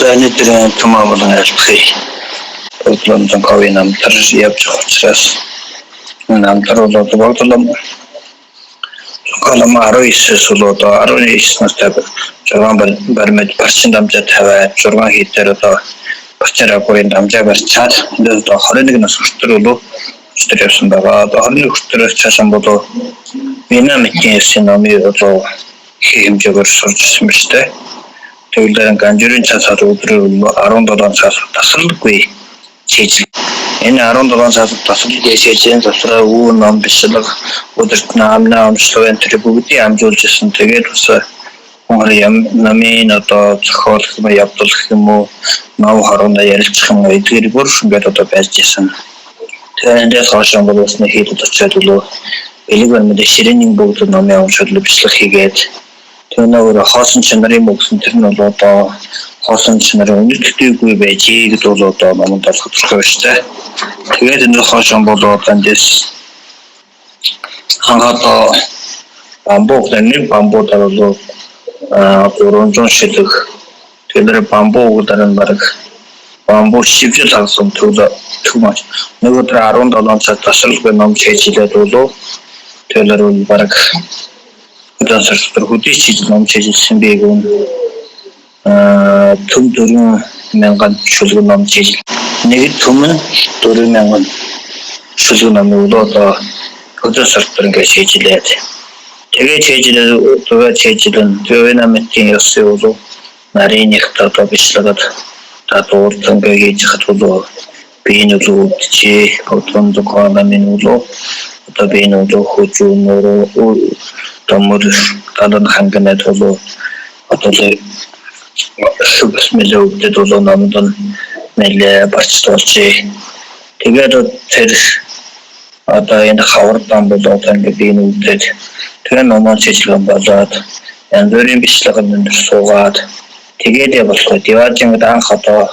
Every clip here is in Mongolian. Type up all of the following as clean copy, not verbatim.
Planetlerin tamamının erkeği. Ötlümden kavинам tarz yapacak учраас namtar oldu bakalım. Kalama arayışı suluda arayışını tabi. Çoğun bermet parçandam cetave çoğun hitleri da parçara koyundam ceber çat. Da haredigine suçturulu. Suçturuyorsun da haredigine suçturuyorsun çaşan budu. Benim etkiyesin amıyordu. Himce bir sorçusmuştu. Tüylerin kancırın çatı oturuyor. Arondadan çatı tasırlık koy. Çeçil. Yani arondadan çatı tasırlık geçeceğin sonra o nam dışılık odur namla stoven tributi amcolcasın tege tusa. Onları namin ata çıkartma yaptırdık mu nav haronda yer çıkma etkileri görüşün bir de bezcesin. Tüyende karşılan babasına heyde tutuşadılı. Beli görmede şirinin buldu namı amşadılı pislik higet. Tüyene hasın çınarı boksun tırın oldu. Hasın çınarı onu tütüğü gübe çiğ dolu da namın tarafı tutuştu. Tüyene karşılan buldu kendiz. Hatta bambu oklarını bambu tarafı koruncun şidik. Tüyleri bambu oklarının varık. Bambu şifre taksın tüymaç. Ne kadar arondadan tasarlık ve nam çeçile dolu. Tüyleri varık. Kudan sarıstır hudi çeçil nam çeçilsin beygün. Tüm durun mengan çözgün nam çeçil. Negi tümün durun mengan çözgün nam yolu da kudan sarıstırın ke çeçiledi. Tege çeçiledi, tuva çeçilin, tüve namettiğin yası yolu. Nari nektar da beşlagat. Tato ortanga geçik dolu. Beyin ulu çi, otundu kağına min ulu. Da beyin ulu hucu nuru, damur kalın hangine dolu. Atalı şu bismillah ukde dolu namıdan melle başçılarçı. Tege de ter ata yine xavardan buldu otange beyin ukde. Tüven normal çeçilen bazat. Yani böyle bir işlerin soğat. Tege de başka divarcın da hata.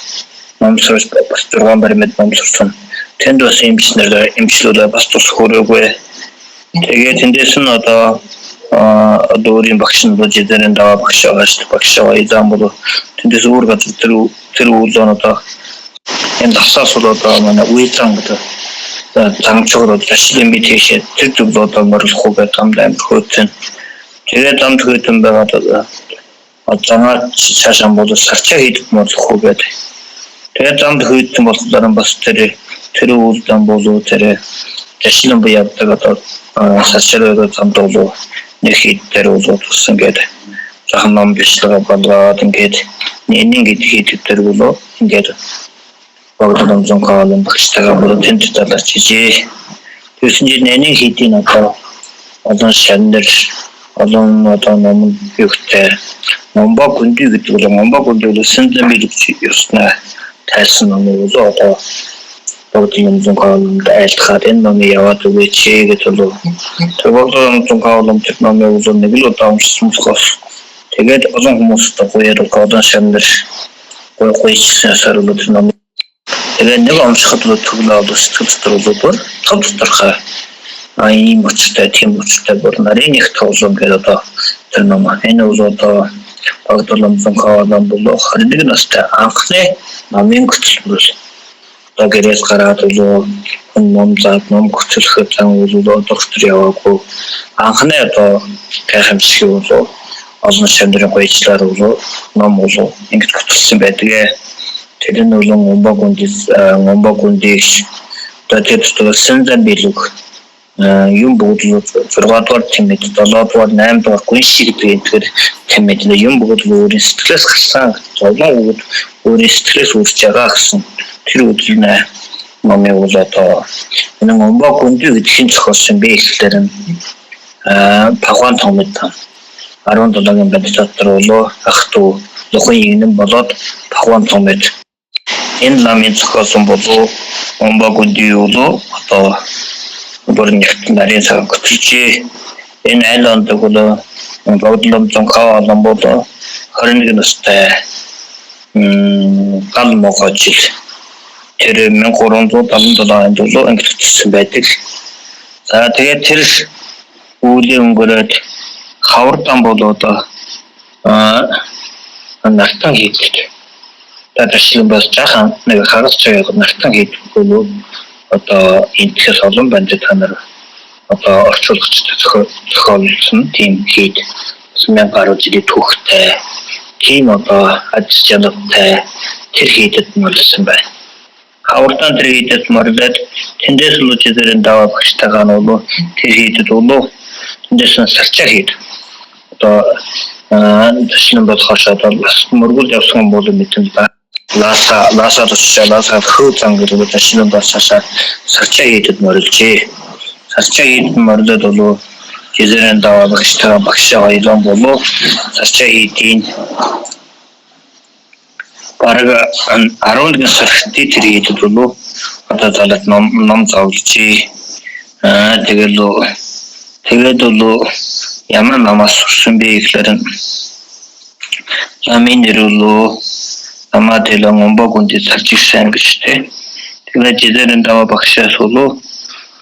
Namsız durgan bermet namsızsın. Tendo semçinlerde imçilerde bastos koruyor. Tege tendesin ata doğru bakışın da cidden daha bakışa izan bulu. Tendesi urga tırı uzanı da en hassas olur da mana uyutandı. 장초로 다시는 밑에서 특별도 담을 호가 담당 거든 제가 담 거든 바가다 어쩌나 지차장 모두 사차히도 모두 호가 돼 제가 담 거든 모두는 봤을 들어오던 모두 들에 다시는 부야다가 사차로 담도도 내히대로도 생겨돼 자한남 비슷하게 발라든 게 내는 게 뒤들고로 생겨져 Bağdadan zon kalın bakıştagan bunu tentüterler çiçeği. Üçüncü nenin hittin ata. Adın şendir. Adın namın yükte. Nomba gündü gitti ola. Nomba gündü ola. Senden bir üstüne tersin onu oldu ata. Bağdadan zon kalın da eltikaden namı yavatı ve çiğe getirdi. Bağdadan zon kalın tek namı uzun ne bil otamışsın muskaf. Teget azın humusu da koyarı kaldan şendir. Koy içisine sarılı namı. Ben de varmış kadar tuğlalı sıkıntılıdır. Tabii aynı maçta, tim maçta bunlar en iyi tozun geldi. Tırnama en uzun da bağlarımızın kavadan buldu. Hadi nasıl akne namin kutsulur. Da gerek karatılı, mumzat mum kutsulurken uzun doktor yavaku. Akne da kahemsi uzun. Azın şendire koyucular uzun, nam uzun. İngiliz kutsulsun bedge. Teden uzun ngomba kundiş da tetutu senden biluk yum buğdulu fırgatvar temeti dalatvar nem da kunşilik bir temeti de yum buğdulu stres kırsan zorlan o stres uçacaksın türütüne mame uzata bunun ngomba kundiş için çıkarsın beylerin pawan tometan aron da ben tatrolo aktu lokuyinin balat pawan tomet en namin çıkarsın bu omba gündüğü hatta bunun ihtimalleri çok küçük en elanda bunu bağlamdan kalan bu harınızda kalmakçı termin korunduğu dalında en küçük bedik zaten ter uğurluğun göre kavrdan bu da anlaştan gitti. жишээ нь бас жаахан нэг хагас цайг нартан хийдэггүй бол одоо энэхээс олон банд та нар одоо орчуулагчд зохиолсон тийм хийд 1000 гаруй жилийн түүхтэй тийм одоо аз жаргалтай тэр хийдэд мөрсөн байна. Хавртан тэр хийдэд мөрлөд тэндээс л үзэрэн даваа багштайгаа нөгөө тэр хийдэд болов тэндээс нь сарчаа хийд. Одоо төсөл бол хашаад бас мөргөл явсан бол мэдэн ба ласа хөө зангэр төсөл бол сарчаа хийдэд мөрлжээ. Сарчаа хийдэд мөрлөд болов Жизэрэн даваа багштайгаа багшаа илон болов сарчаа хийдийн бараг 11 сар тэр хийдэд болов одоо залт ном зовлжээ. Тэгээд болов ямар намаас сурсан бэ гэхээр ламын нэрүүлөө намаа дэлэн омбог үндэд сарч ирсэн гэж тэ. Тэгээд жизэрэн даваа багшаас болов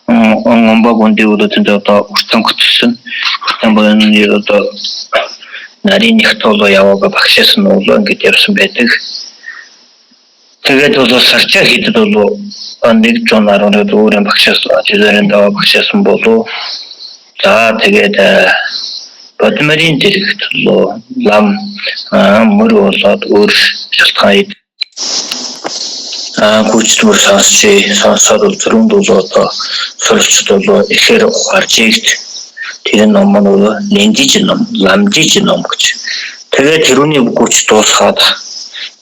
омбог үндэд одоо уртан хөтсөн. Уртан боны одоо нарийн нэгт болоо яваага багшаас нь болоо ингэж явсан байдаг. Тэгээд бол сарчаа хийдэд болов нэг жонаар өөрийн багшаас жизэрэн даваа багшаас нь болов. За тэгээд Бодмарын зэрэгт лам мөр болоод өөр шалтгаан гүйцэтгэр сонсоод зөрүүнд бол одоо суралцд бол ихээр ухаарч ийгт тэр ном нь лэндиж ном, ламжиж ном гэж. Тэгээд тэрүүний гүйц дуусгаад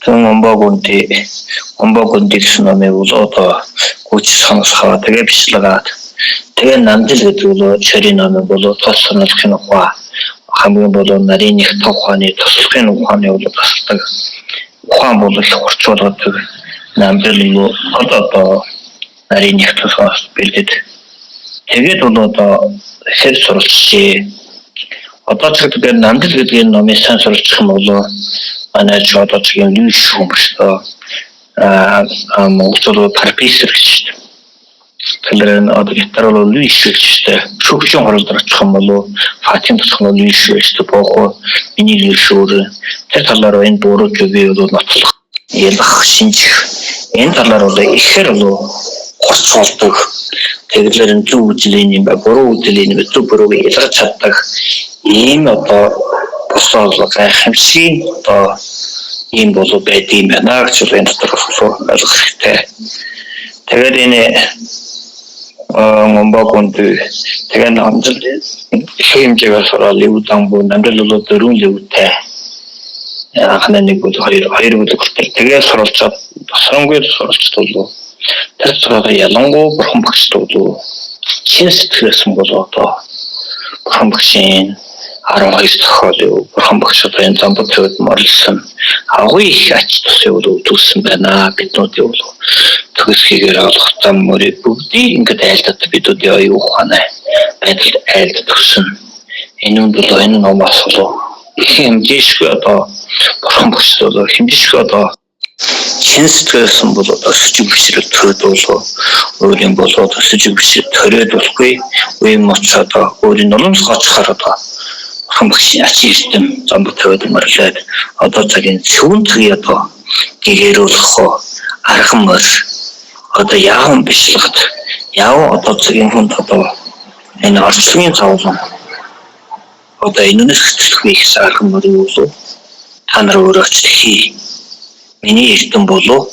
омбог үндэд гэсэн номыг бол одоо гүйц сонсохоо тэгээд бичлэгаад тэгээд намжил гэдэг бол ширийн ном бол тос сонирхлын ухаа хамгийн бол нарийн их тухайны туслахын ухааны бол тасалдаг ухаан бол их хурцуулдаг намжил одоо нарийн их тусгаас бэлдээд тэгээд бол одоо хэр суралцжээ. Одоо ч гэдэг намжил гэдэг номыг сайн суралцах юм бол манай ч одоо ч юм юу шүү Монгол профессор гэж тэр одоо гитар бол лүйштэй шүүгчийн хоролд очих юм бол фатин тусах нь лүйштэй боохоо миний лүйшөөр тэр талаар энэ буруу зүгээ бол нотлох ялах шинжих энэ талаар бол ихээр бол хорцолдог тэгэлэр зөв үзлийн юм ба буруу үзлийн зөв бурууг ялгаж чаддаг ийм одоо босоо гайхамшиг одоо ийм болов байд юм байна гэж энэ дотор ойлгох хэрэгтэй. Тэгээд энэ омбог үндэд тэгээд намжил хэмжээгээр сурал ливудан буу намжил бол 4 ливутай анхны нэг бол 2 бүлэгтэй тэгээд суралцаад басрангүй суралцдаг болов тэр суралцаа ялангуяа бурхан багштай болов шин сэтгэлээс болоо одоо бурхан багшийн 12 зохиол бурхан багшд энэ замбат төвд морилсан агуу их ач тусыг бол үзүүлсэн байна. Биднүүд бол төгсгийгээр олох зам мөрийг бүгдийг ингээд айлдаад бидүүд юу ухаанаа байдал айлдаад өгсөн. Энэ нь бол энэ номоос бол их хэмжээшгүй одоо бурхан багшд бол хэмжээшгүй одоо шин сэтгэлээс бол одоо сүжиг бишрэл төрөд болоо өөрийн болоод сүжиг бишрэл төрөөд болохгүй үе моц одоо өөрийн номоос гоцохоор одоо хамбагшийн ачи систем замбат төвд мөрлөд одоо цагийн сүүн цагийн одоо гэгэрүүлэх арга мөр одоо яахан бичлэгт яав одоо цагийн хүнд одоо энэ орчлагын цавлан одоо энэс хөтлөх их арга мөр юу та нар өөрөө ч хий миний эрдэм болов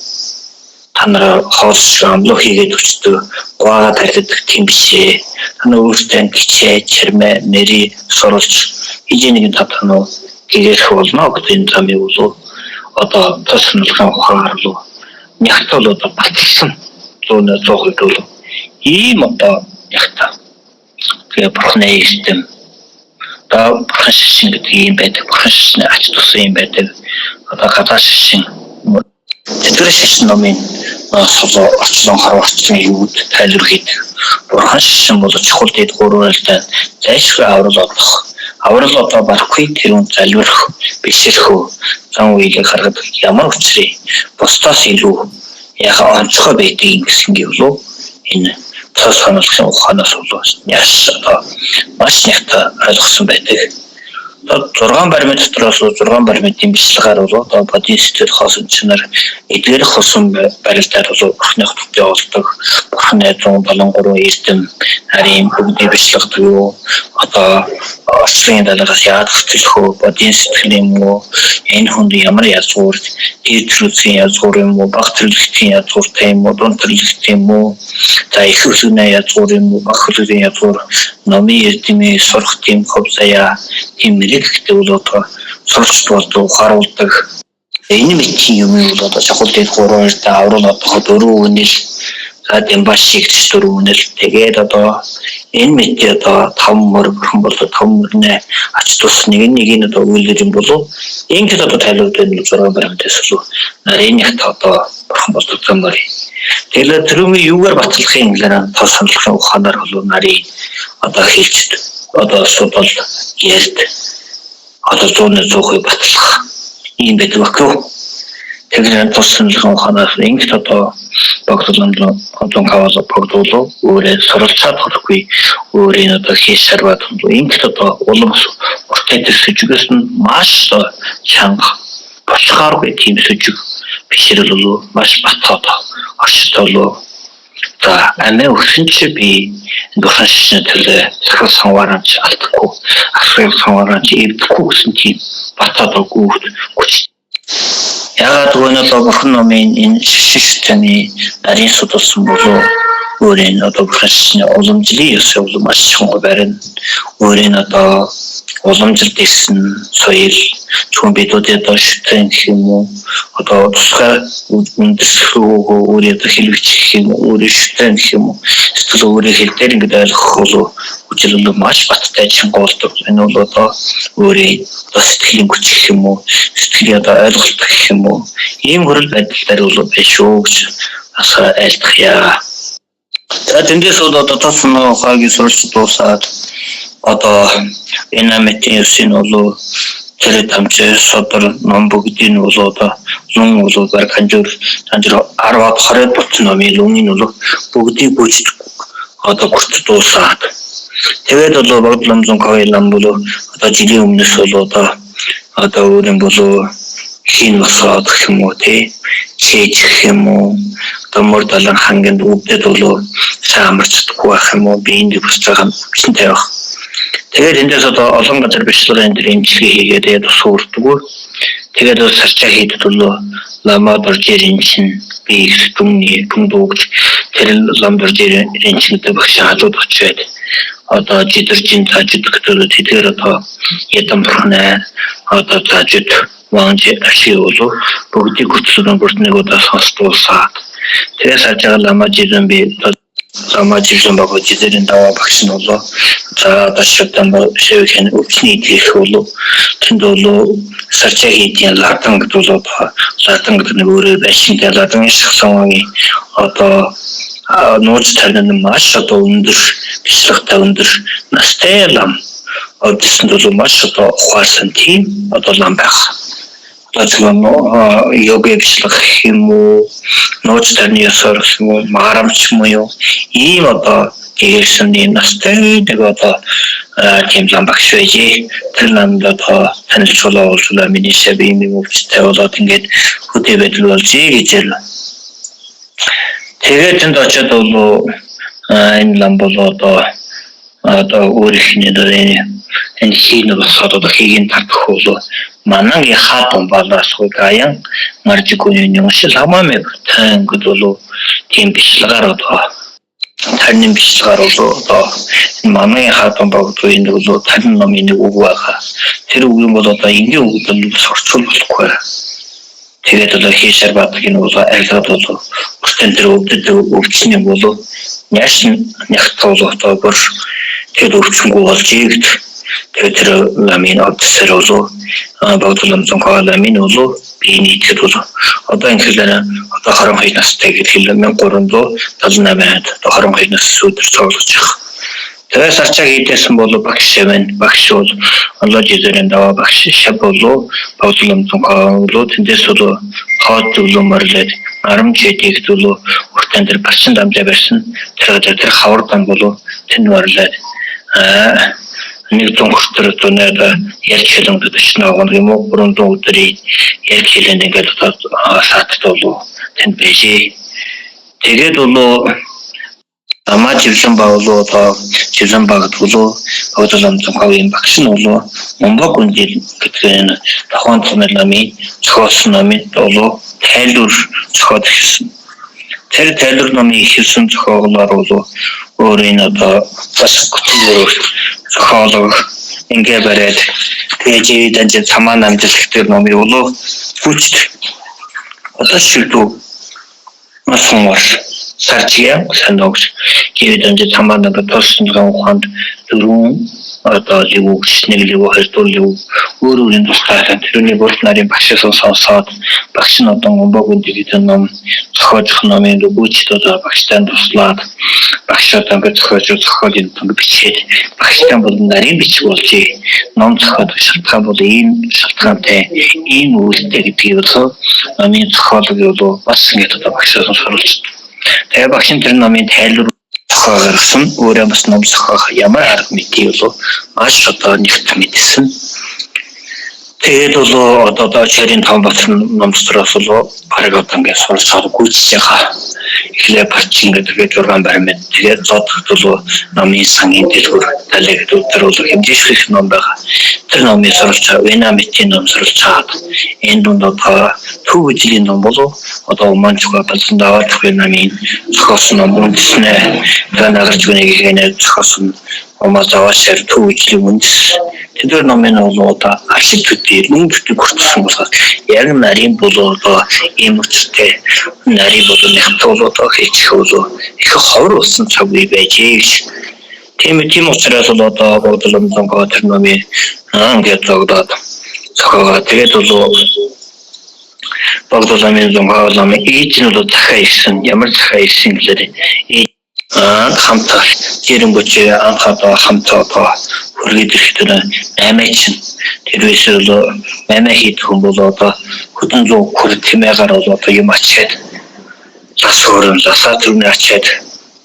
та нар хоолш амлах хийгээд өчтөө гуайгаа тарьдаг тийм бишээ та нар өөртөө гिचээ чирмэ мэри суралж хижээнийг татах гэгэрх болно гэдэг энэ замыг бол одоо тоснолхон ухаар л нягтал одоо батсан 100% бол ийм одоо нягтаа тэгээ бурхны систем та бурхан шишин гэдэг юм байдаг бурхан шишин ач тусан юм байдаг одоо гадаа шишин тэр шишин номын соло орчлон харварчсан юуд тайлбар хийдэг бурхан шишин бол чухал дэд гурвалтай зайлшгүй аврал одоо барахгүй тэрүүн залбирх бишрэх зам үеийг харахад ямар учрыг бусдаас илүү яхаа онцгой байдгийг гэсэн гэвэл энэ цаас хонолсон ухаанаас болов яаш одоо маш нягт ойлгосон байдаг. 6 баримт дотроос 6 баримтын бичлэгээр бол одоо бодис сэтгэл хоосон чинар эдгээр хосон барилдаар бол бурхны хотод явуулдаг бурхны 173 эрдэм харин бүгдийг бичлэгдэг юу одоо Орсын далаагаас яад хөтлөхөө бодис сэтгэл юм уу энэ хүнд ямар язгуур дээдрүүцийн язгуур юм уу баг төрлөختийн язгууртай юм уу дунд төрлөختийн юм уу за их өсгөний язгуур юм уу баг хөрлөгийн язгуур номын эрдэмийн сурах тийм хөвсая тийм нэрэгтэй бол одоо сурч болдог харуулдаг энэ мэтийн юм бол одоо шахал дээр 3 та аврал одоход 4 үнэл за тийм баш шигч 4 үнэл тэгээд одоо энэ мэт одоо 5 мөр бурхан бол 5 мөрнэ ач тус нэг нь одоо үйлдэл юм болов ингээд одоо тайлбартай 6 баримтаас л энэ их одоо бурхан бол замаар тэгээд тэрүүний юугаар батлахын нэлээр тоо саналхын ухаанаар бол нарийн одоо хэлчихэд одоо судал ярьд одоо 100% батлах юм байдаг баггүй. Тэгэхээр тус саналхын ухаанаар ингэж одоо багтламжлон одоо кавал багтуулаа өөрөө суралцаад болохгүй өөрөө одоо хийх шарваад ингэж одоо улам урттай төсөжгөөс нь маш чанга бочхааргүй тийм төсөжг бишрэл бол маш батхаад орчтолоо за амиа өгсөн чи би духан шишний төлөө сахал санваарамч алдахгүй асрал санваарамч эвдэхгүй гэсэн тийм батхаад өгч яагаад гонолоо бурхан номын энэ шиштэний нарийн судалсан болов өөрийн одоо бурхан шишний уламжлалын ёс явдал маш чанга барина өөрийн одоо уламжлалт гэсэн соёл чүн бидүүдээ одоо шүтэн гэх юм уу одоо тусгай үндэслэлөө өөрийн хэлвч гэх юм уу өөрийн шүтэн гэх юм уу эсвэл өөрийн хэл дээр ингээд ойлгох болов хүчлэл маш баттай чанга болдог энэ бол одоо өөрийн сэтгэлийн хүч гэх юм уу сэтгэлийн одоо ойлголт гэх юм уу ийм хөрөл байдлаар бол биш шүү гэж асаа айлтгах яа. За тэндээс бол одоо тосон хаагийн сурч дуусаад одоо энэ мэтийн үсийн бол тэр тамчаа содор ном бүгдийн бол одоо зүүн бол баг ханжуур 10-20 болцсон номын үнийн бол бүгдийг бүжиж одоо хүрч дуусаад тэгээд бол багтламжон койлам бол одоо жилийн өмнөөс бол одоо өөрийн бол хин босоод гэх юм уу тий чийж гэх юм уу томор далан ханганд өвдөд бол саамарчдаггүй байх юм уу би энд босч байгаа юм чинь тавих. Тэгээд эндээс одоо олон газар бичлэгийн дээр имчилгээ хийгээд тусуурдаг. Тэгээд сарчаа хийдэг бол ламад орж ирэн чинь би их түмний түмдөгч тэр ламд орж ирэн чинь багш хадууд очиад одоо жидэржин цаажид гэдэг тэдгээр одоо ядам бурхнаа одоо цаажид ванж ашиг болов бүгдийг хүчлэн бүртнийг удаа сонсдуулсаад тэгээд сарчаа ламад жидэн би самажижсан багт жидэрийн даваа багш нь болоо за ташдан шивхэн өвчний идэх болов тэнд болоо сарчаа хийдийн латан гэдэг латан гэдэг нэг өөрөө байшин латан шахсангийн одоо нууц тарин маш одоо өндөр бичлэгтэй өндөр настай лам одсон бол маш одоо ухаарсан тийм одоо лам байх. Татлано йога бичлэг юм уу нууц тарны ёсоор юм уу марамч юм уу ийм одоо гэрсэн ийм настай нэг одоо тийм лам багш байж тэр ламд одоо танилцуулаа боллоо миний шаби юм өвчтэй болоод ингээд хөдөө байдал болж гэж л тэгээд энд очиод бол энэ лам болоо одоо өөрийнхний энэ хийнэ босоод одоо хийгийн татах болоо манангийн хатан балаас гаян маржигуны юмшил хамаамэг тань гэдэлөө тийм бичлэгээр одоо тарны бичлэгээр одоо манангийн хатан багт энэ бол тарны номын нэг үг байгаа. Тэр үг юм бол одоо энгийн үгдэл сурчул болохгүй. Тэгээд одоо хийшэр бадгийн бол айлгаад бол өртөн тэр өвдөд өвчний бол няш нягтал одоо бүр тэр өвчнгүү болж ийгд тэгээд тэр ламын одсэр бол багтламжон коламын бол биений идэхэд бол одоо энэ хэлээр одоо 22 настай гэж хэлээ 1378-д одоо 22 нас өдөр цоглож байгаа. Тэгээд сарчаа хийдсэн бол багш бол онложидэрэн даваа багш шаб бол багтламжон коламын тэндээс бол хот зөвлөмөрлөд арамч хийдэг бол уртан дээр барчин дамжаа барьсан тэр хавар дан бол тэн варлаад нэг зун хүртэр өнөөдөр ярьж хэлэнгүүд шинэ юм уу бүрэн зун өдрийн ярьж хэлэн ингээд саатд болов тэнд бэжээ. Тэгээд болов Ама живлэн баулуу одоо живлэн багт болоо одолом зохиолын багш нь болоо Монбог үндэл гэдэг энэ тохон цомын намын зохиолсон намын болоо тайлбар зохиол хийсэн. Тэр тайлбар намын хийсэн зохиолоор болоо өөрийн одоо бас гүтгээр зохиолоо ингээ бариад тэгээд данж цамаа намжилттай номыг болоо хүчт одоо шилдүү масмар сарчия саногч 기회던지 참만나가 토스가 환 두루 어떤 리고 신내리고 활동리고 우르는 스타트 트루니 보스나리 박셔서 서서 박신 어떤 공부군들이 ном 서적놈의 루부치도다 박시단 도슬라 박셔던 그 서적인 그 빛이 박시단 보는 날이 빛이 볼지 놈 서도 실타보다 인 실타한테 인 우리들이 비어서 남이 서적으로 맞습니다 박셔서 서로 대박신 들은 놈이 대로 гаргасан өөрөө бас ном зохиох ямар арга мэдээ болов маш одоо нэгт мэдсэн. Тэгээд бол одоо чирийн том бат ном дотроос бол бараг одоо ингээд сурч гүйцэж байгаа. Эхлээ барчин гэдэг 6 баримт тэгээд зодход бол номын сангийн дэлгүүр талыг өдөр бол хэмжээшлэх ном байгаа. Тэр номыг сурч Вьетнамын ном сурч чаад энэ донд одоо төвөжлийн ном болов одоо манчга болсон даваад Вьетнамын зохиосон ном үндэснэ танагарч гэнэ зохиосон Омазавашэр төвөжлийн үндэс тэр номын бол одоо архитектурын үндэстэй хүртсэн болохоор яг нарийн болоо одоо ийм үстэй нарийн болоо нэгтолоо хийчих болоо их ховор болсон цаг үе байж. Тийм учраас одоо бодлон зөнгөө тэр номын ингээд зогдоод цогоо тэгээд бол бодлонын зөнгөө номын ээж нь бол дахиад ирсэн ямар дахиад ирсэн гэхээр хамтаа жирэнгөч анхаа хамтаа хүргээд ирэхдээ 8 чин тэрвээс бол 8 хит хүн бол одоо хөдөн зүүн хүр тэмээгээр бол одоо юм ачаад засварын засаа түрний ачаад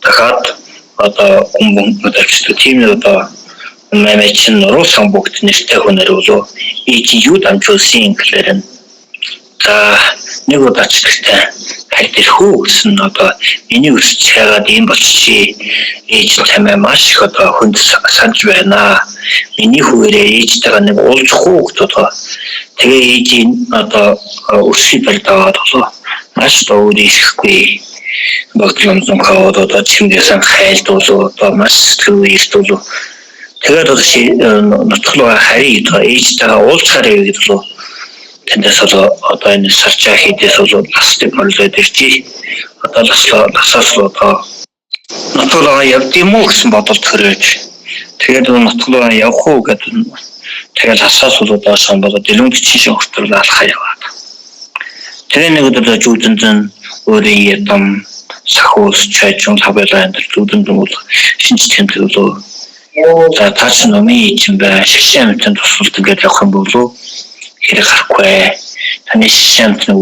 дахиад одоо хүмүүст тийм одоо 8 чин руусан бүгд нэртэй хүнээр бол ээж юу дамжуулсан гэхээр нэг удаачлалтай хайрхүү гэсэн одоо миний өсч хагаад юм болчихъя. Ээж тамаа маш их одоо хүнд санаж байна. Миний хүүрээ ээжтэйгээ нэг уулзах уу гэдэг. Тэгээ ээжийн одоо өсөй барьдаад болоо маш өөр ирэхгүй. Бодлон зөнхөө одоо чимгээсэн хайлтуулуу одоо маш их болоо. Тэгээд одоо нотлоо харий ээжтэйгээ уулзахаарэ гэдэг болоо. Тэндээс одоо энэ сарчаа хийдээс бол пластик мөрөлдөд ирчээ. Одоо насаас одоо нотлоо явдсан муу гэсэн бодолд төрөөж. Тэгээд нотлоо явах уу гэдэг. Тэгээд насаас бол одоо сан болоод дэлгүүр чинь хүртэл алхаа яваад. Тэгээ нэг удаа жүудэн өөрийн ядам сахуус чайчун хавлаа энэ жүудэн бол шинж тэмдэг болоо. За таач номын чинь бай шишээ амтан тусалт ингээд явах юм болоо. хэрэг харахгүй таны шимтэн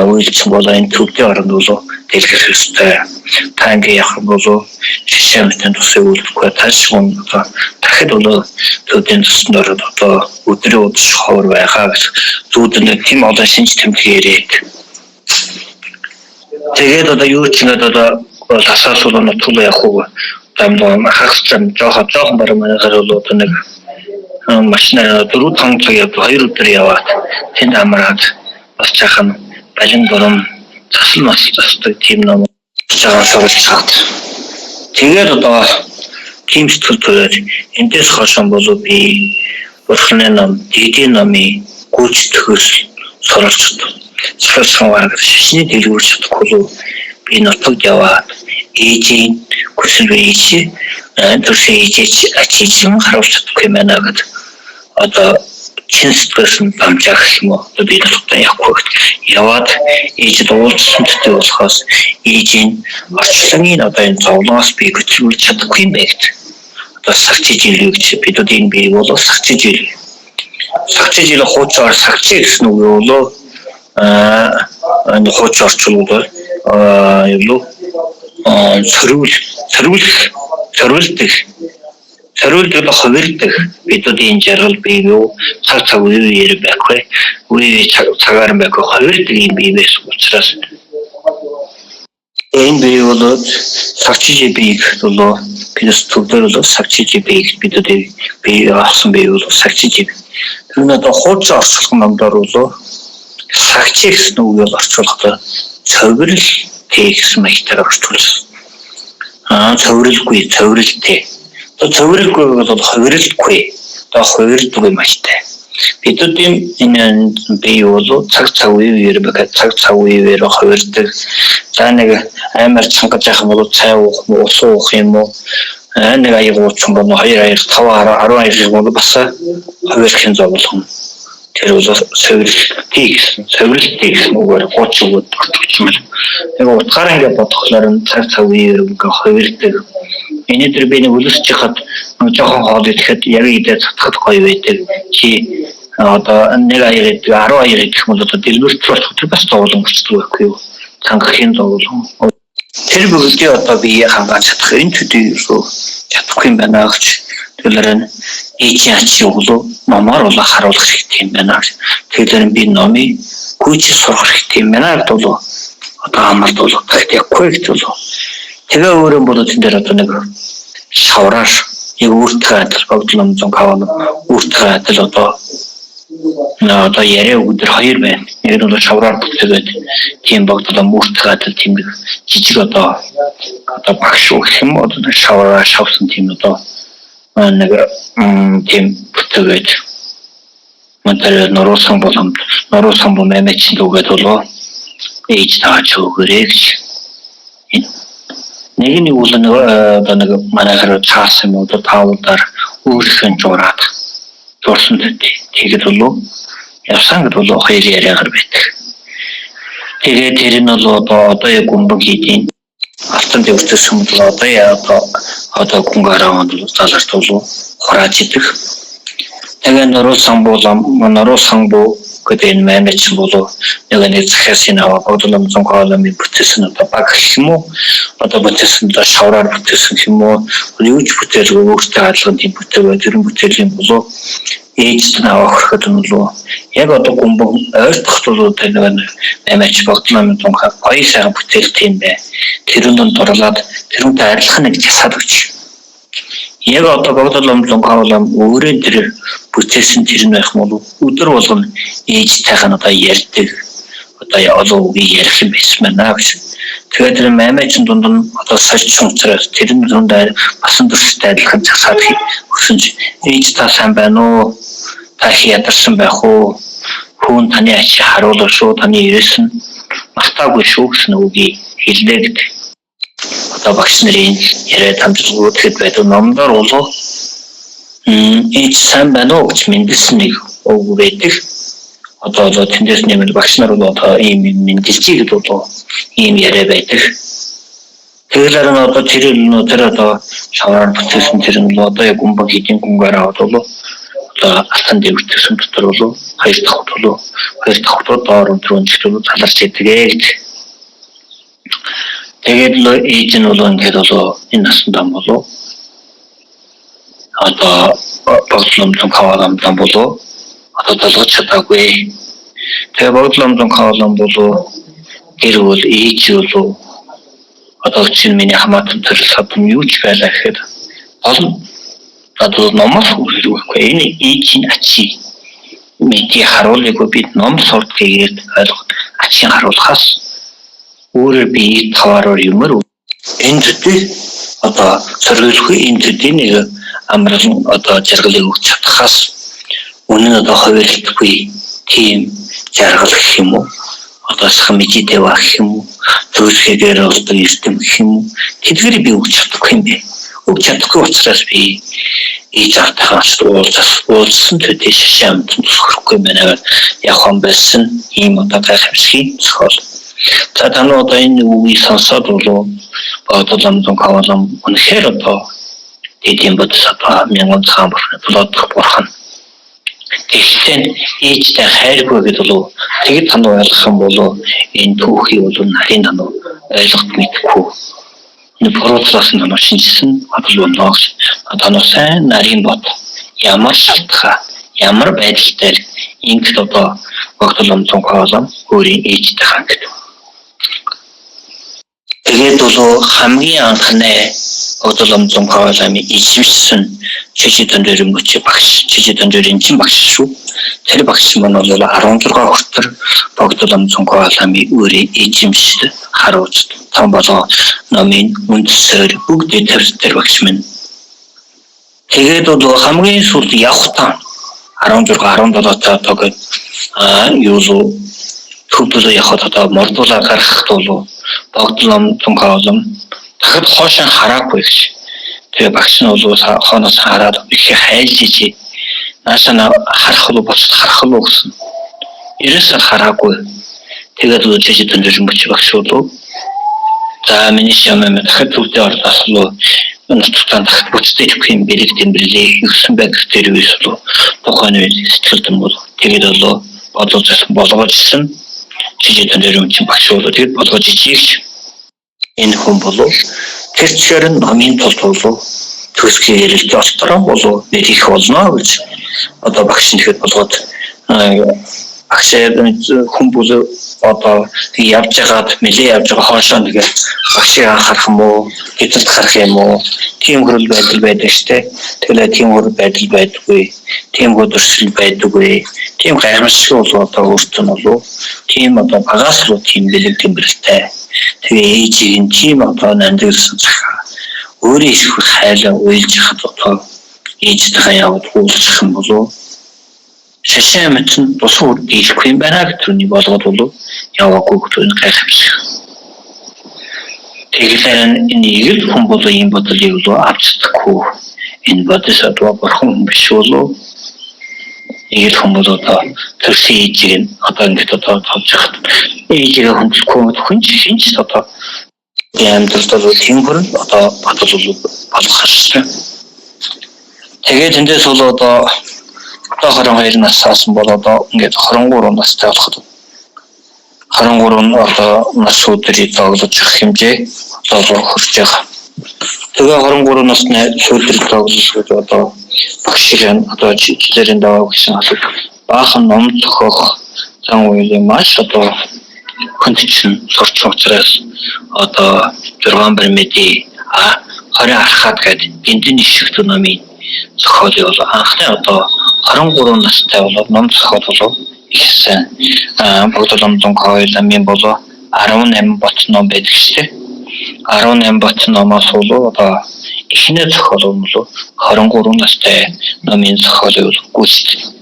үйлч болоо энэ төвдөө орнд болоо дэлгэр хэрэгтэй та ингээ явах болоо шимтэн тусын үйлдэхгүй таашгүй дахид болоо төвдийн туснаар одоо өдрийн удаж ховор байхаа гэж зүудэнд тийм олон шинж тэмдгээрээ тэгээд одоо юу ч ингээд одоо асаас болоо нутгал явах уу тамдаа хагцсан жоохон бараг манайхаар болоо одоо нэг машина 4-5 цаг яваад 2 өдөр яваад тэнд амраад бас цаахан балин дурам засал мас засдаг тийм ном цаашаа тэгээд одоо тийм сэтгэлээр эндээс хойшон болоо би урхны ном дидийн номын гүйцэтгэх суралцт цаашаа шишний дэлгүүр чадахгүй би нутагд яваад ээжийн хүсэл ээж төрсөн ээж ачиж харуулж чадахгүй байна гэдэг одоо чин сэтгэлсэн дамжаах юм уу би дотор явахгүй яваад ээж уулзсан төдий болохоос ээжийн орчлонгийн одоо энэ зовлоос би хөтлөж чадахгүй юм байна одоо сагчиж илүү гэж бид энэ би бол сагчиж ил хуучаар сагчиж гэсэн үг болоо энэ хууч орчуулбал юу сөрүүлдэг Зориулж хувирдаг бидүүдийн жаргал бий юу цаг цаг үеэр байхгүй үе цагаар байхгүй хувирдаг юм биеэс учраас энэ бий бол сагчиж бий болоо бидээс төвдөр бол сагчиж бий бидүүдийн бий авсан бий бол сагчиж тэр нь одоо хууч орчуулах номдор болоо сагч гэсэн үг бол орчуулахдаа цоврал тэгсэн маягтаар орчуулсан. Цовралгүй цовралтэй цовралгүй бол хувирлгүй одоо хувирдгүй маягтай. Бидүүдийн энэ бий бол цаг цаг үеэр цаг цаг үеэр хувирдаг. За нэг амар чангаж яах юм бол цай уух юм уу ус уух юм уу нэг аяг уучих юм бол 2 5 12 бол бас хувирхийн зовлон. Тэр бол цовралтэй гэсэн үгээр гооч өгöd орчуулсан. Яг утгаараа ингэ бодохлоор цаг цаг үеэр хувирдаг. Энэ төр би нэг үлсэж хаад жоохон хоол идэхэд яг идэ цатхад гоё байдаг. Чи одоо нэг аяг 12 гэх юм бол одоо дэлгэрч болох бас зовлон өчтдөг байхгүй юу? Цангахын зовлон. Тэр бүгдийг одоо би хангааж чадах энэ төдий чадахгүй юм байна гэж тэгэхээр ээжийн ачи өглөө номоор бол харуулах хэрэгтэй юм байна. Тэгэхээр би номыг гүйж сурах хэрэгтэй юм байна гэдэг бол одоо амлд бол тактикгүй гэж бол тэгээ өөрөө бол энэ дээр одоо нэг шавраар яг өөртөө адил богдлон зон каван өөртөө адил одоо яриа өдөр 2 байна. Нэг нь бол шавраар бүтээгээд тийм богдлон өөртөө адил тийм жижиг одоо багш гэх юм одоо шавраар шавсан тийм одоо нэг тийм бүтээгээд мантар норосон мэмэч дүүгээд болоо ээж таач өгөөрэй гэж. Нэг нь бол одоо нэг манайхаар цаасан юм одоо таавдар өөрсгөн жураад зурсан тэгээд болоо явсан гэдэг болоо хоёр яриагаар байдаг. Тэгээд тэр нь бол одоо яг гүмбэг хийдин алтан дэвтэрсэн юм бол одоо гүнгаараа бол заларт болоо хурааж идэх. Тэгээд норосон гэдэг энэ мэмэч болоо нэг захиасын аваа бодлом зон коломын бүтээсэн одоо баг юм уу одоо бүтээсэн одоо шавраар бүтээсэн юм уу юу ч бүтээл өөртөө хаалган тийм бүтээгээ тэр бүтээлийн болоо ээж наваа хөрөхөд нь болоо яг одоо гүмбэг ойртох бол тэр мэмэч бодлом зон гоё сайхан бүтээлтэй юм бэ тэр нь дурлаад тэрүүнтэй арилах нэг засаад өгч яг одоо бодлом зон колом өөрөө тэр бүтээсэн тэр нь байх юм бол өдөр болгоно ээжтэйхэн одоо ярьдаг одоо олон үгийг ярих юм байсан байна гэж. Тэгээд тэр мэмэчэн дунд нь одоо сольж унцраад тэр нь дунд басан дүрстэй адилхан засаад өгсөн чи ээж та сайн байна уу? Та ядарсан байх уу? Хүн таны ачи харуулж шүү таны ирсэн мартаагүй шүү гэсэн үгийг хэллээ гэдэг. Одоо багш нарын яриад хамжилгууд хэд байдаг номдор болоо ээж сайн байна уу гэж мэдсэн нэг үг байдаг. Одоо тэндээс нэмэр багш нар бол одоо ийм мэдээлчий гэдэг бол ийм яриа байдаг. Тэгэхээр одоо тэр одоо шавраар бүтээсэн тэр нь одоо яг гүмбэг хийдин гүнгаараа бол одоо алтан дэвтэрсэн дотор бол хоёр дахь доор өндрөнд заларч идэгээ гэж. Тэгээд л ээж нь бол ингээд бол энэ насндаа болоо одоо бодлом зон каваламдан болоо одоо толгоч чадаагүй. Тэгээ бодлом зон кавалам болоо гэр бол ээж болоо одоо чинь миний хамаатан төрөл садам юу ч байлаа гэхэд олон одоо номос үргэлжлэхгүй энэ ээжийн ачи мэдээ харуулъягүй бид ном сурдгийг ойлгох ачийн харуулхаас өөрөө би таваараар юмэр энэ төдий одоо зориулгүй энэ төдий нэг амрал одоо жаргалыг өгч чадхаас үнэн одоо хувирлахгүй тийм жаргал гэх юм уу одоо схамжидээ байх юм уу төрөлхөөр одоо эрдэм гэх юм уу тэдгэрийг би өгч чадахгүй юм бэ өгч чадахгүй учраас би ээж автахаас уулзсан төдий шамд тусахгүй байна яг юм байсан ийм одоо гайхамшигын зохиол. За тань одоо энэ үгийг сонсоод болоо бодлом зон кавалам үнэхээр одоо тийм бодсоо мянган цаан болоодох бурхан. Тэгсэн ээжтэй хайргүй гэдэг болов тэгэд тань ойлгох юм болов энэ түүхий бол нарийн тань ойлгох мэдхгүй Процесс намайг шинжилсэн бодол болно гэж. Одоо сайн нарийн бод ямар шалтгаан, ямар байдалтай ингэж одоо бодол онцон хаалan өөрийн ээжтэй хангад. Тэгээд бол хамгийн анхны бодол онцон хаалан иживсэн чижидэн дөрөнгөч багш, чижидэн дөрөнгөч багш шүү. Тэр багш маань бол 16 хүртэр бодол онцон хаалан өөрийн ижимсэд харуулж том болоо номын үндсээр бүгд тэр багш минь. Тэгээд бол хамгийн сүүлд явхтаа 16 17 цаатаг юу төвлөө явхад одоо мордуулаа гаргахад бол богдлом цонхоолом дахад хоошин хараагүй гэж. Тэгээ багш нь бол хооноос хараад их хайлж ижи. Наашаа харах уу бос харах уу гэсэн. Ерөөсөө хараагүй. Тэгээд л жижигэн дөрөнгөч багш уу. За миний шамаа дахад төвдөө орлоо. Нутагтаа дахад бүцтэй юм бэлэг тэмдэглээ. Юусэн байх тэр үеэс л тухайн үед сэтгэлдэн бол тэгээд бол болгоожсэн жижигэн дөрөнгөч багш уу. Тэгээд болгож ижиж энэ хүн болов тэр чигээр номын тул төсгийн ярилж остроо болов бид их болно гэж одоо багш нь тэгэхэд болгоод багшаа хүн бол одоо явж байгаад нэлээ явж байгаа хоошоо нэгэ багшийг анхаарах юм уу эцэст харах юм уу тийм хөрөл байдал байдаг штэ тэгээд тийм хөрөл байдал байдаггүй тийм хөдөлсөл байдаггүй тийм гайхамшиг бол одоо өөртөө нь болов тийм одоо багаас руу тийм бэлэг тэмбэлтэй тэгээ ээжийн тийм одоо нандирсан цахаа өөрийн их хайлаа уйлж хад одоо ээжтэйгээ яваад уулзах юм болов шашаа мэдсэн бус үр дийлэхгүй юм байна гэж түүний болгоод болов яваагүй гэж гайхамшиг. Тэгэхээр энэ ийг хүн болов юм бодлыг л авчдаггүй. Энэ бодис одоо бурхан биш болов. Ийг хүн болов одоо төрсөн ээжийг одоо ингэж одоо тавьчих. Ээжийг хүндэхгүй хүн шинж одоо амьдралд бол тийм хөр одоо бодол болох шээ. Тэгээд эндээс бол одоо 22 наснаас бол одоо ингээд 23 настай болоход 23 одоо нас өдрийг тоглож явах хэмжээ одоо хүрч байгаа. Тэгээ 23 насны өдрийг тоглож одоо багшиг одоо жилэрийн даваа гэсэн асуу баахан ном зохиох зан үеийн маш одоо хүндсэн сурч учраас одоо 6 бэрмэди 20 архад гэдэг гинтний шигт номын зохиолыг бол анхны одоо 23 настай болоод ном зохиол болов ихсэн богдолом зонхойломын болоо 18 бот ном байдаг шүү дээ. 18 бот номоос болоо одоо эхний зохиол бол 23 настай номын зохиолыг гүйцэтгэв.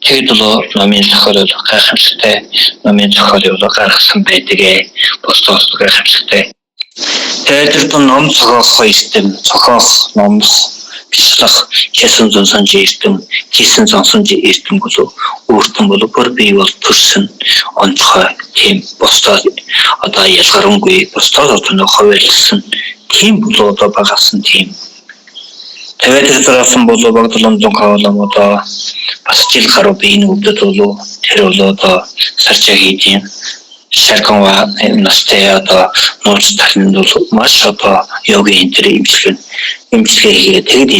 Тэгэд бол номын зохиолыг гайхамшигтай номын зохиолыг гаргасан байдаг. Босдоос гайхамшигтай. Тэгээд ном зохиох систем зохиох номс бичлэх хэсэн зонсон жиртэм хийсэн зонсон жиртэм болов өөртөө болов бүр бий бол төрсөн онцгой тийм босдоо одоо ялгарангүй босдоо одоо хавьяалсан тийм болоо одоо багасан тийм тэгээд тэрсэн болоо богдолом зонхоолом одоо бас жил гаруй биений өвдөд болоо тэр болоо одоо сарчаа хийдин шарканва настай одоо нууц тахны бол маш одоо йогийн тэр имчилгээ тэгээд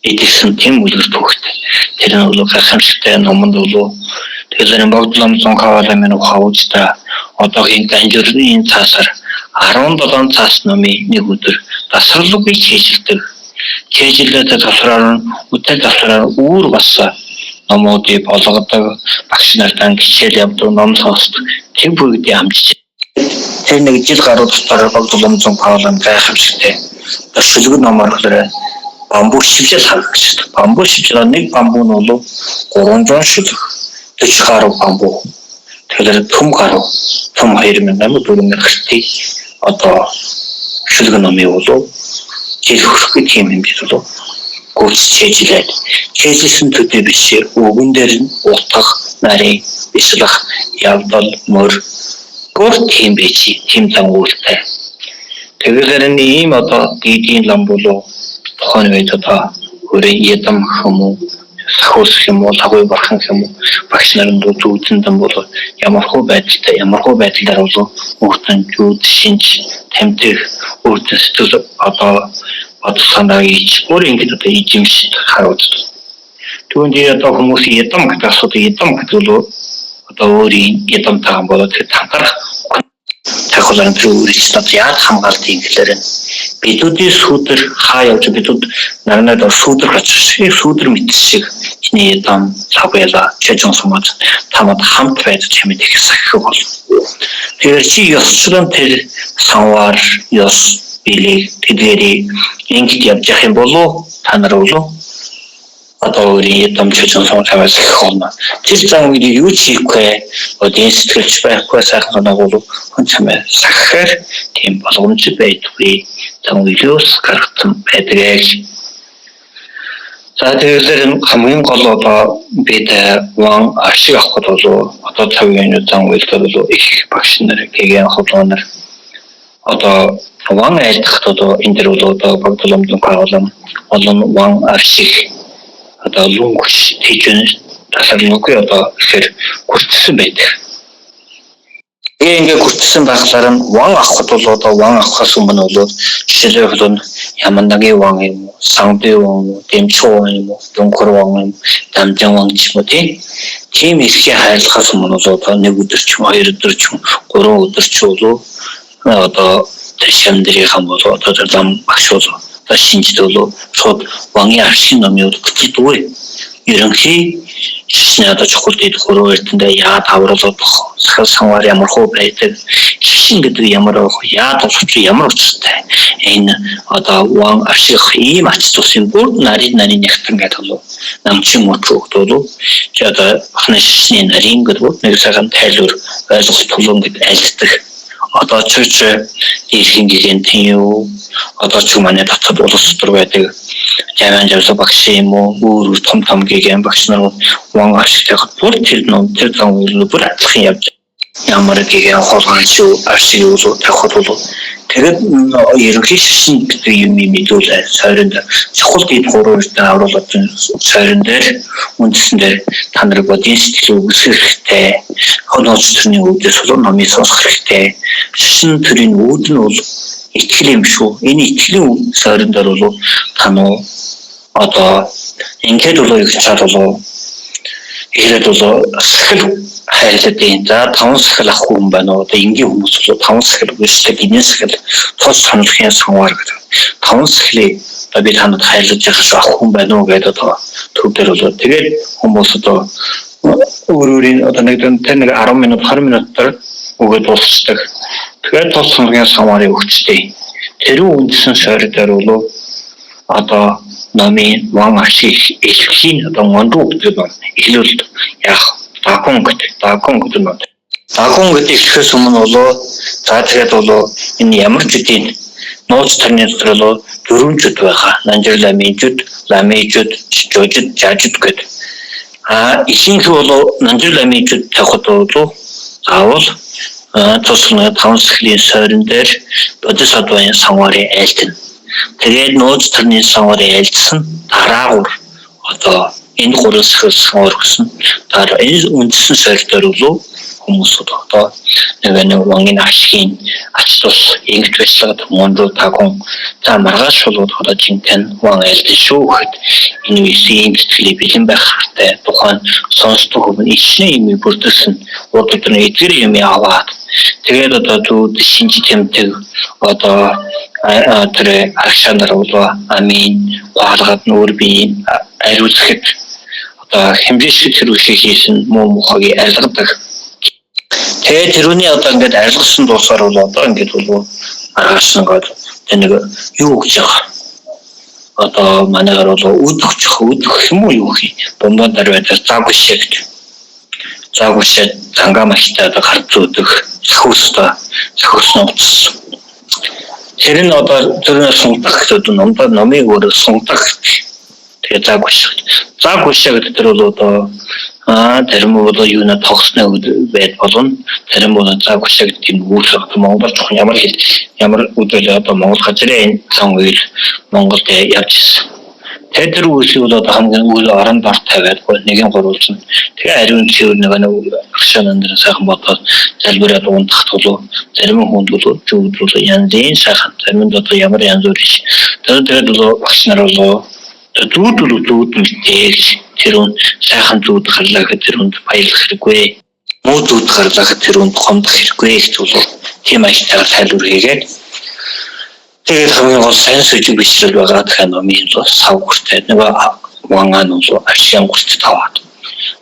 идэгсэн тийм үлгэр түүхтэй. Тэр нь бол гайхамшигтай номонд бол тэгэхээр богдлом зонхоолом минь хавжта одоогийн ганжирны цаасаар 17 цаас номын нэг өдөр тасралгүй чийжилдэг. Чийжилдээ тасраар үтэй тасраар үүр басан номуудыг болгодог багш нартай хичээл явдаг ном сонсдог тийм бүгдийг хамжиж тэр нэг жил гаруй тусаар богдлом зонхоолом гайхамшигтай шүлэг номоор хэлээ бамбуу шивжил харах гэж бамбуу шивжил нэг бамбуу нь бол 300 шүлэг 40 гаруй бамбуу тэгэхээр том гаруй том 2000 гаруй одоо шүлэг номын бол жил хүрэхгүй тийм юм биш болов гүйц чийжилээд чийжилсэн төдий биш өгөн дээр нь утгах нарийн бислах явдал мөр гол тийм бич тийм зам үйлтэй тэгэхээр энэ ийм одоо дийдийн лам болов тухайн үед одоо өөрийн ядам хүмүүс сахиус юм уу тагой бархан юм уу багш нарын дүүцэн дан болов ямар хөө байдалтай болов өөртөө зүүд шинж тамтыг өөртөө сэтгэл одоо санааг өөр ингэж одоо эзэмшиж харуулж. Түүний одоо хүмүүсийн ядам гэдэг асуудал ядам гэдэг бол одоо өөрийн ядамтай болоод танхарах тахлан төрүүлсэн яад хамгаалтын гэхээр бидүүдийн сүдэр хаа явж бидүүд нарнад сүдэр гацшиг сүдэр мэдшиг чиний ядам цавэла чэжон сумат тамад хамт байж чимэд их сахих бол тэр чи ёсчлон тэр санвар ёс билий тэдгэрий ингэж явж явах юм болов та нар болов одоо өөрийн дамжуулсан сонирхолтой хонно. Тэр зам үед юу хийхгүй одоо сэтгэлч байхгүй сайхан нагуул хүн чамаа сахар тийм боломж байдгүй. Зам үйлөөс гаргасан байдаг. За тэгэхээр хамгийн гол одоо бид ван ашиг авах бол одоо цагийн зам үйлдэл бол их багш нар гэгэн хоолнор одоо ван айлтгахад одоо энэ дэр бол одоо багтламжийн хаалм олон ван ашиг одоо лунгш тийчэн тасалнугүй одоо ихэр гүртсэн байдаг. Ингээ гүртсэн байхлаар нь ван авахд бол одоо ван авахаас өмнө бол жишээлбэл бол ямандагийн ван юм уу, сангдын ван уу, дэмчүү юм уу, дүнхэр ван юм, дамжин ван ч юм уу тийм ихний хайрлахаас өмнө бол одоо нэг өдөр ч юм, хоёр өдөр ч юм, гурван өдөр ч бол одоо шамдрийн хам бол одоо зам багш бол 신지도로 첫 왕이 аршин номыг өгчдгүй. Ерөнхий шинэ одоо чухал дэд хөрөө эртэндээ яад авралууд сахал санвар ямар хөө байдаг. Шин гэдэг ямар яад олч ямар учиртай. Энэ одоо ван арших ийм ач тусын бүр нарийн нэгтэн гэдэг бол намчин мөчөөгдөө. Чи одоо хана шинэ нарийн гэдэг нэг цагаан тайлбар ойлгох тулуун гэдэг айлтдаг. Одоо ч ирхэн гинтийн юу одоо ч манай татад улс төр байдаг жаван жавсаа багш юм уу өөр том гэгэн багш нар ван ашигтай бүр тэр зам үйл бүр атлахын явж ямар гэгэн хоолгонч аршиг юу тавхад бол тэгээд ерөнхий шин гэдэг юм мэдүүлээ сойронд чухал дэд хөрөөртэй авруулаад сойрон дээр үндсэндээ та нар бодгийн сэтгэл үгсэх хэрэгтэй хонооч төрний үүдээс бол номыг сонсох хэрэгтэй шин төрийн үүд нь бол итгэл юм шүү. Энэ итгэлийн сойрон дээр бол тануу одоо ингээд бол их чадвал ирээд бол сахил хайрлагдیں۔ За 5 сахил ах хүн байна уу? Одоо энгийн хүмүүс бол 5 сахил үйлчлэг энэ сахил тус саналхын санвар гэдэг. 5 сахилыг одоо би танад хайрлаж явах ах хүн байна уу гэдэг одоо төв дээр бол тэгээд хүмүүс одоо өөрөөрийн одоо нэг 10 минут 20 минутаар өгөөд дуусдаг. Тэгээд тус саналхын санварыг өгчтэй. Тэр үндсэн сойр дээр бол одоо номын ван ашиг элхийн одоо мондуу гэдэг нь эхлүүлд яг дагон гэдэг нь. Дагон гэдэг ихээс өмнө болоо за тэгээд болоо энэ ямар ч үеийн нууц төрний дотор болоо 4 жид байгаа. Нанжирламижуд, ламижуд, жожид, жажид гэдэг. Ихэнх болоо нанжирламижуд тавхад болоо заавал тусгай 5 сахилын сойрон дээр бодисодвын санварын айлтна. Тэгээд нууц төрний санварын айлтсан дараагаар одоо энэ 3 сахил санвар гэсэн дараа энэ үндсэн сойр дээр болоо хүмүүс одоо нэг вангийн ашигын ач тус ингэж байцлагад мондуу тагон за маргааш болоод одоо жинтэн ван айлтсан шүү гэхэд энэ үеийн сэтгэлийн бэлэн байх хэрэгтэй тухайн сонсдог хүмүүс ичнэ юм бүрдсэн урд өдрийн эдгэр юм яваад тэгээд одоо зүуд шинж тэмдэг одоо тэр агшандар болоо амин гaalгаад нөр би ариулахад одоо хэмжээшиг хэрэгшиг хийсэн муу мухагийн арилгадаг. Тэгээд тэрүүний одоо ингээд арилгасан дуусаар бол одоо ингээд бол маргааш ингээд нэг юу гэж байгаа. Одоо манайгаар бол өдөх юм уу юу хий. Дундаа дараа заагүй шиг. Заагүй шиг зангаа маштай одоо гард зүүдэх сахиусны утас. Тэр нь одоо тэрнээ сунгах гэдэг номыг өөрөө сунгах. Тэгээд заагүй шиг гэдэг тэр бол одоо зарим бол юуна тогсны байд болно. Зарим бол заагүй шиг гэдэг нь үүсэх Монгол жоохон ямар үдэл одоо Монгол газрын зам үйл Монголд явж ирсэн. Тэгээд тэр үйлийг бол одоо хамгийн үйл оронд ор тавиад нэг нь гурвалжин. Тэгээ ариун цэвэр нэг агшаанаар сайхан бодоод залбираад ундах тулуу зарим хүнд бол зөвлөл янзын сайхан зарим нь одоо ямар янз бүр биш. Тэгээд бол багш нар бол зүуд мэдээж тэр үн сайхан зүуд гарлаа гэхэд тэр үнд баялах хэрэггүй. Муу зүуд гарлаа гэхэд тэр үнд гомдох хэрэггүй гэж бол тийм аялтаар тайлбар хийгээд тэгээд хамгийн гол сайн сүжиг бичлэл байгаа гэх номын бол савгуртай нэг вангаан бол ашиган гурт таваад.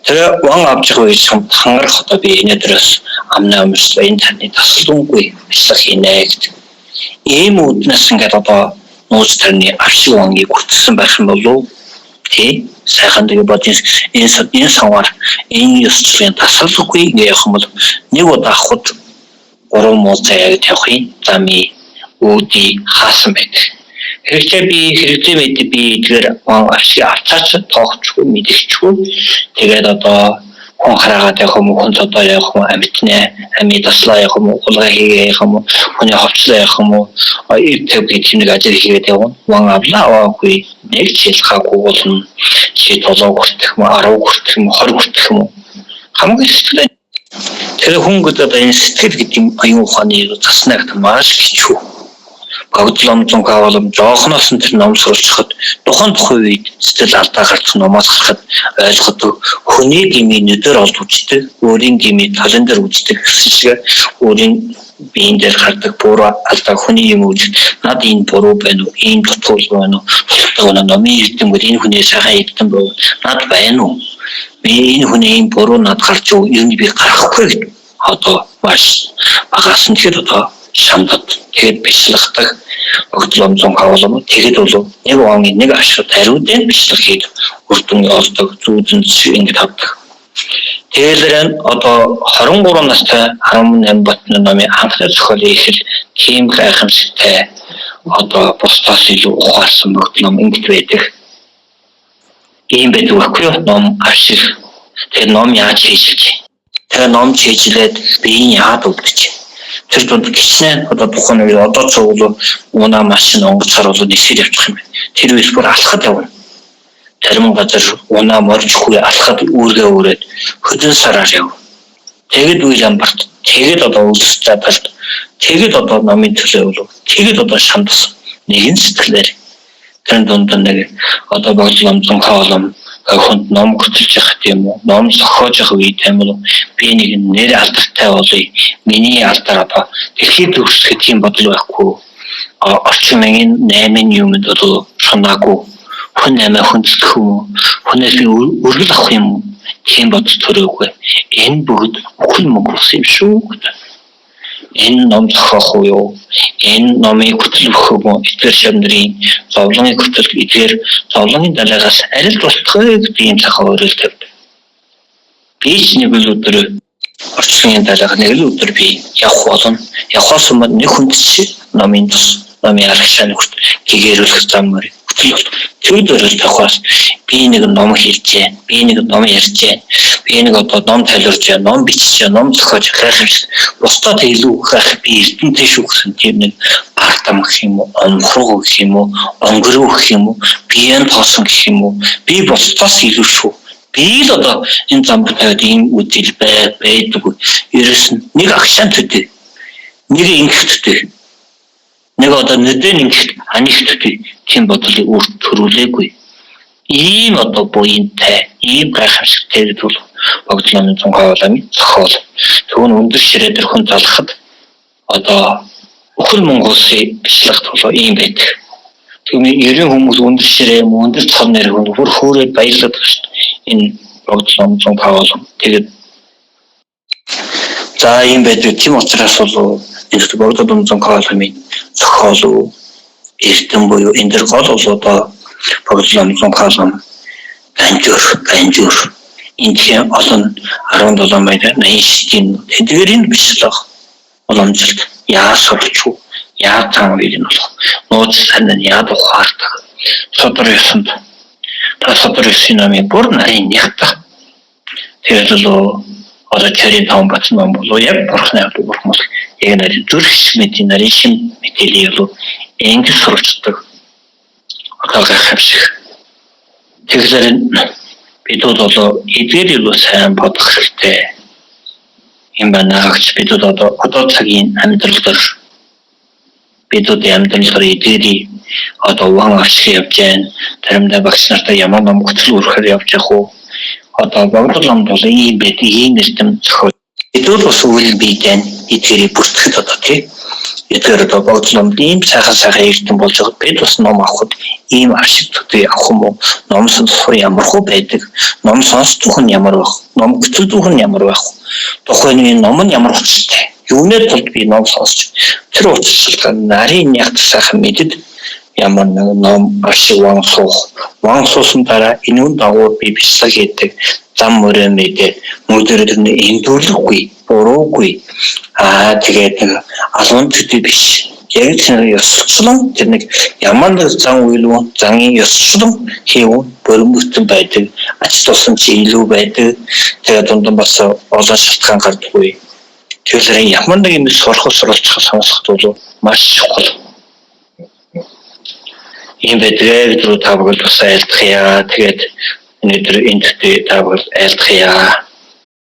Тэр ван авч байгаа үед хангарах одоо би энэ дээрээс амнаа өмсөв энэ таны таслангүй бичлэг хийнэ гэдэг. Ийм үднэс ингээд одоо нууц тарны ашиг вангийг гүйтсэн байх юм болов тий сайхан тэгээ бодсон энэ савар энэ ёслын таслангүй ингээ явах юм бол нэг удаа хот 3 муу цайг тавихын замын үүдий хаасан байдаг. Хэрэгтэй мэд би тэр ашиг авцаач тоохчгүй мэдчихгүй. Тэгээд одоо хүн хараагаад явах юм хүн цодоо явах юм амьд таслаа явах юм хулгай хийх юм хүний ховцлоо явах юм ирдэг гэж нэг ажил хийгээд явна. Ван авлаагүй нэг жил хаагүй болно. Чи толоо хүртэх юм 10 хүртэх юм 20 хүртэх юм хамгийн сэтгэлээ. Тэр хүн гэдэг энэ сэтгэл гэдэг аюун ухааны заснаг маш хичүү. Гогдлом зунгаалам жоохноос нь тэр ном суралцахад тухайн үед сэтгэл алдаа гарч номоос гарахад ойлгоход хүний гмийн нүдээр олд үздэг, өөрийн гмийн талан дээр үздэг гэсэн шиг өөрийн биеийн дээр гардаг буруу алдаа хүний юм үз над энэ буруу байна уу, энэ дутуул байна уу, одоо номын эрдэмгэр энэ хүний сайхан эрдэм бол над байна уу? Би энэ хүний буруу над гарч юу би гарахгүй гэдэг одоо маш багаас нь тэгэхээр одоо шамдад тэгээд бичлэгдэг огтлом зон хавлам тэгээд бол нэг онгийн нэг ашиг хариудын бичлэг хийж үрдүн олдог зүүдэн ингэж авдаг. Тэгээд одоо 23 настай 18 батны номын анхны зохиолын ихэл тийм гайхамшигтай одоо бусдаас илүү ухаалсан огтлом ингэж байдаг. Ийм байдаг байхгүй ном ашиг тэгээд ном яаж хийж тэгээд ном хийжлээд би яад үлдчих. Тэр дунд гिचнээ одоо тухайн үед одоо цуглуу унаа машин онгоцоор бол нисээр явчих юм байна. Тэр үед бүр алхад явна. Зарим газар унаа моржгүй алхад үүргээ өрөөд хөдөн сараар яв. Тэгэд үйл амбарт тэгэд одоо үлстэй талд тэгэд одоо номын төлөө болов. Тэгэд одоо шамдсан нэгэн сэтгэлээр тэр дунд нэг одоо боглом зун хаалам хүнд ном хөтлөж явах тийм үү ном зохиож явах үед юм бол би нэг нэр алдартай болъё миний алдар одоо дэлхийд өрсөх тийм бодол байхгүй орчин 8-ын юмд одоо шунаагүй хүн амиа хүндлэх юм хүнээс би өргөл авах юм тийм бодол төрөөгүй энэ бүгд бүхэл мөнгөс юм шүү гэдэг. Энэ ном зохиох уу энэ номыг хөтлөх юм эдгээр шамдрын зовлоныг хөтлөх эдгээр зовлонгийн далаагаас арил тусдах гэдэг юм цахаа өрөөл тавьд. Би ч нэг өдөр орчны далайг нэг л өдөр би явах болно. Явахаас өмнө нэг хүнд чи номын аргашааны гэгэрүүлэх зам мөр хөтлөх. Төвдөрөл тавхаас би нэг ном хэлжээ. Би нэг ном ярьжээ. Би нэг одоо ном тайлбарж, ном бичиж, ном зохиож хайх бусдад илүү хайх би эрдэнэтэй шүү гэсэн тийм нэг артам гэх юм уу, онхруу гэх юм уу, онгөрөө гэх юм уу, биеийн тоосон гэх юм уу. Би бусдаас илүү шүү. Би л одоо энэ замд тавиад ийм үйл байдаг. Ерөөс нь нэг агшаан төдий. Нэг ингэхтэй. Нэг одоо нүдэн ингэх анихтэй тийм бодлыг өөрт төрүүлээгүй. Ийм одоо буянтай, ийм гайхамшигтай зүйл богдлооны зунхааламын зохиол. Түүн өндөр ширээ дээр хүн залхад одоо бүхэл Монголын бичлэгт болоо ийм байдаг. Тэгмээ ерөн хүмүүс өндөр ширээ, өндөр цав нэр хүн бүр хөөрөд баярлаад байна шүү дээ. Энэ богдлооны зунхаалам. Тэгээд за ийм байдаг. Тийм учраас бол энэ богдлооны зунхааламын зохиол эрдэм буюу энэ дэр гол бол одоо богдлооны зунхаалам ганжуур энэ олон 17 баяр 80-ийн эдгэрийн бичлэг уламжилт яа сурчгүй яа таамаг юм болох нууц санаа яад ухаардаг содор ёсонд та содор ёсны бүр нарийн ягта тэгээд л одоо тэрийн таам батсан болоо яг бурхны бурхан бол яг нарийн зүрх мэдийн нарийн шим мэдээлэл бол ингэ сурчдаг одоо гайхамшиг Тэгэхээр бид бол эдгээр илүү сайн бодох хэрэгтэй юм байна гэж бид одоо цагийн амьдрал дээр бидний амьдралаар эдгээрийг одоо угаан авчрах явж байна. Таримдаа багш нартай ямар ном хөтөл өрөхөр явж явах уу? Одоо богдол ном бол ийм байдаг, ийм эрдэм зохиол. Эдгээр бас үйл биедэн эдгээрийг бүртгэхэд одоо тий. Эдгээр одоо богдол ном ийм сайхан эрдэм болж байгаа. Бид бас ном авахд ийм ашиг төдий авах юм уу? Ном сонсох ямар хөө байдаг? Ном сонсдох нь ямар байх? Ном хөтөлдөх нь ямар байх? Тухайн ном нь ямар учиртай? Юунээр тулд би ном сонсч тэр учиртай нарийн ягт сайхан мэдэд ямар нэг ном ашиг ван суусан дараа энэ дагуу би бясалгал хийдэг зам мөрөө мэдээ мөдөрөд нь эндүүлэхгүй буруугүй тэгээд алуун төдий биш яг тэр ёсчлон тэр нэг ямар нэг зам үйлүү замын ёсчлон хийв бөрөмбөтөн байдаг ач тусам чи илүү байдаг тэгээд дундан бас олон шалтгаан гардаггүй тэгэхээр ямар нэг юм сурах сонсоход бол маш чухал ийм байдаг руу тавгал бас айлтгая тэгээд өнөөдөр энэ төдий тавгал айлтгая